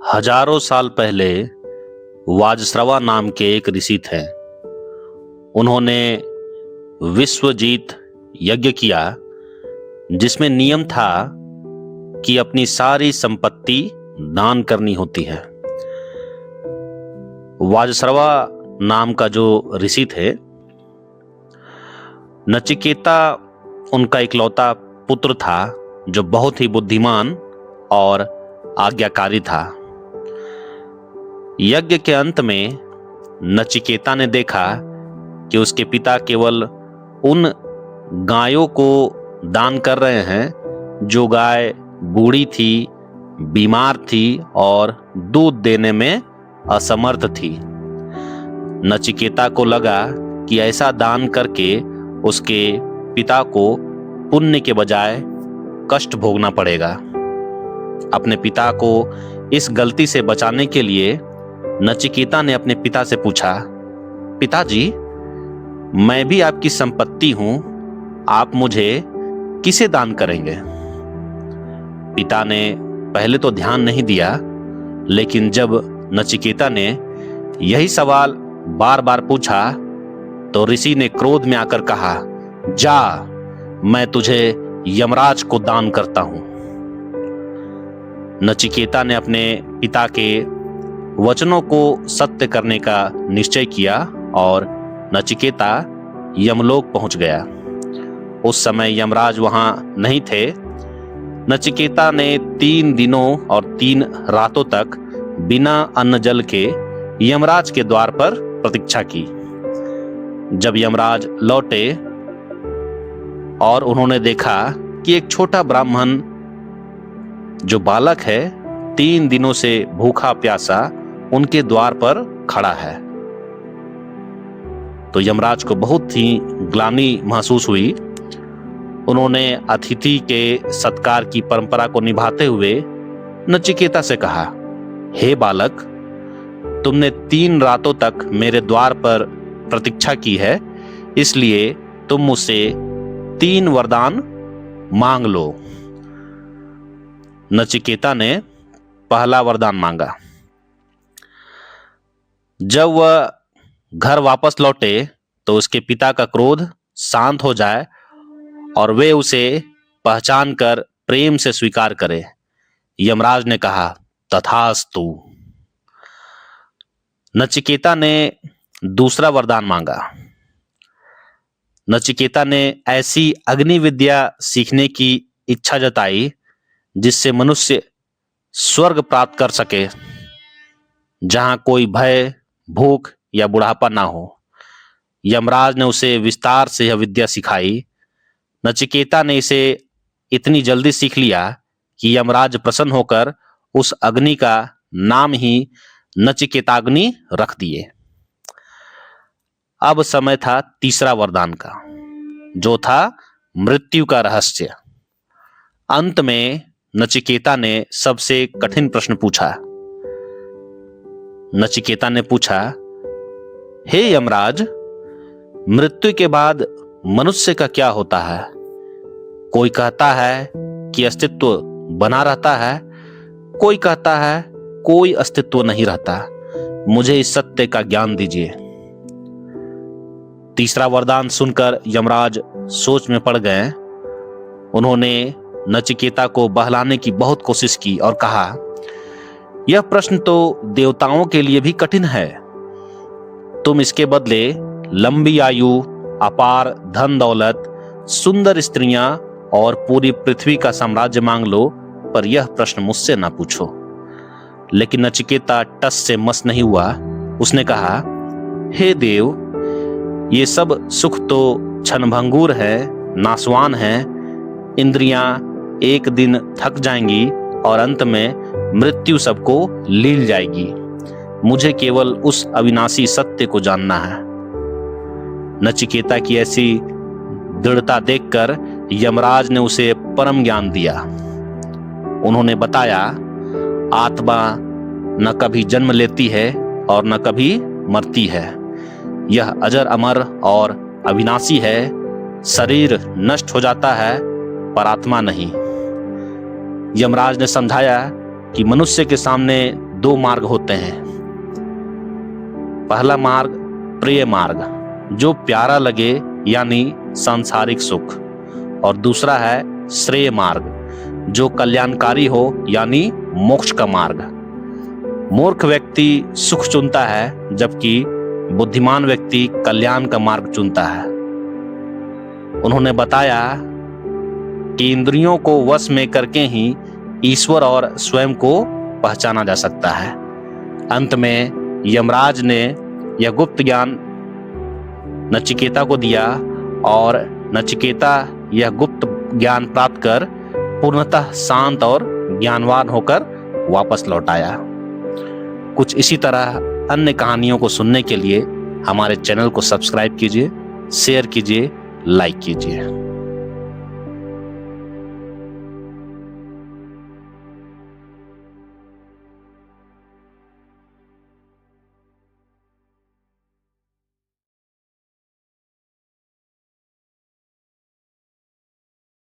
हजारों साल पहले वाजश्रवा नाम के एक ऋषि थे। उन्होंने विश्वजीत यज्ञ किया, जिसमें नियम था कि अपनी सारी संपत्ति दान करनी होती है। वाजश्रवा नाम का जो ऋषि थे, नचिकेता उनका इकलौता पुत्र था, जो बहुत ही बुद्धिमान और आज्ञाकारी था। यज्ञ के अंत में नचिकेता ने देखा कि उसके पिता केवल उन गायों को दान कर रहे हैं जो गाय बूढ़ी थी, बीमार थी और दूध देने में असमर्थ थी। नचिकेता को लगा कि ऐसा दान करके उसके पिता को पुण्य के बजाय कष्ट भोगना पड़ेगा। अपने पिता को इस गलती से बचाने के लिए नचिकेता ने अपने पिता से पूछा, पिताजी, मैं भी आपकी संपत्ति हूं, आप मुझे किसे दान करेंगे? पिता ने पहले तो ध्यान नहीं दिया, लेकिन जब नचिकेता ने यही सवाल बार बार पूछा तो ऋषि ने क्रोध में आकर कहा, जा, मैं तुझे यमराज को दान करता हूं। नचिकेता ने अपने पिता के वचनों को सत्य करने का निश्चय किया और नचिकेता यमलोक पहुंच गया। उस समय यमराज वहां नहीं थे। नचिकेता ने 3 दिनों और 3 रातों तक बिना अन्न जल के यमराज के द्वार पर प्रतीक्षा की। जब यमराज लौटे और उन्होंने देखा कि एक छोटा ब्राह्मण जो बालक है 3 दिनों से भूखा प्यासा उनके द्वार पर खड़ा है, तो यमराज को बहुत ही ग्लानि महसूस हुई। उन्होंने अतिथि के सत्कार की परंपरा को निभाते हुए नचिकेता से कहा, हे बालक, तुमने 3 रातों तक मेरे द्वार पर प्रतीक्षा की है, इसलिए तुम मुझसे 3 वरदान मांग लो। नचिकेता ने पहला वरदान मांगा। जब वह घर वापस लौटे तो उसके पिता का क्रोध शांत हो जाए और वे उसे पहचान कर प्रेम से स्वीकार करें। यमराज ने कहा, तथास्तु। नचिकेता ने दूसरा वरदान मांगा। नचिकेता ने ऐसी अग्नि विद्या सीखने की इच्छा जताई जिससे मनुष्य स्वर्ग प्राप्त कर सके, जहां कोई भय, भूख या बुढ़ापा ना हो। यमराज ने उसे विस्तार से यह विद्या सिखाई। नचिकेता ने इसे इतनी जल्दी सीख लिया कि यमराज प्रसन्न होकर उस अग्नि का नाम ही नचिकेताग्नि रख दिए। अब समय था तीसरा वरदान का, जो था मृत्यु का रहस्य। अंत में नचिकेता ने सबसे कठिन प्रश्न पूछा। नचिकेता ने पूछा, हे यमराज, मृत्यु के बाद मनुष्य का क्या होता है? कोई कहता है कि अस्तित्व बना रहता है, कोई कहता है कोई अस्तित्व नहीं रहता। मुझे इस सत्य का ज्ञान दीजिए। तीसरा वरदान सुनकर यमराज सोच में पड़ गए। उन्होंने नचिकेता को बहलाने की बहुत कोशिश की और कहा, यह प्रश्न तो देवताओं के लिए भी कठिन है। तुम इसके बदले लंबी आयु, अपार धन दौलत, सुंदर स्त्रियां और पूरी पृथ्वी का साम्राज्य मांग लो, पर यह प्रश्न मुझसे ना पूछो। लेकिन नचिकेता टस से मस नहीं हुआ। उसने कहा, हे देव, ये सब सुख तो क्षणभंगुर है, नाशवान है। इंद्रियां एक दिन थक जाएंगी और अंत में मृत्यु सबको लील जाएगी। मुझे केवल उस अविनाशी सत्य को जानना है। नचिकेता की ऐसी दृढ़ता देखकर यमराज ने उसे परम ज्ञान दिया। उन्होंने बताया, आत्मा न कभी जन्म लेती है और न कभी मरती है। यह अजर अमर और अविनाशी है। शरीर नष्ट हो जाता है पर आत्मा नहीं। यमराज ने समझाया कि मनुष्य के सामने दो मार्ग होते हैं। पहला मार्ग प्रिय मार्ग, जो प्यारा लगे यानी सांसारिक सुख, और दूसरा है श्रेय मार्ग, जो कल्याणकारी हो यानी मोक्ष का मार्ग। मूर्ख व्यक्ति सुख चुनता है, जबकि बुद्धिमान व्यक्ति कल्याण का मार्ग चुनता है। उन्होंने बताया कि इंद्रियों को वश में करके ही ईश्वर और स्वयं को पहचाना जा सकता है। अंत में यमराज ने यह गुप्त ज्ञान नचिकेता को दिया और नचिकेता यह गुप्त ज्ञान प्राप्त कर पूर्णतः शांत और ज्ञानवान होकर वापस लौट आया। कुछ इसी तरह अन्य कहानियों को सुनने के लिए हमारे चैनल को सब्सक्राइब कीजिए, शेयर कीजिए, लाइक कीजिए।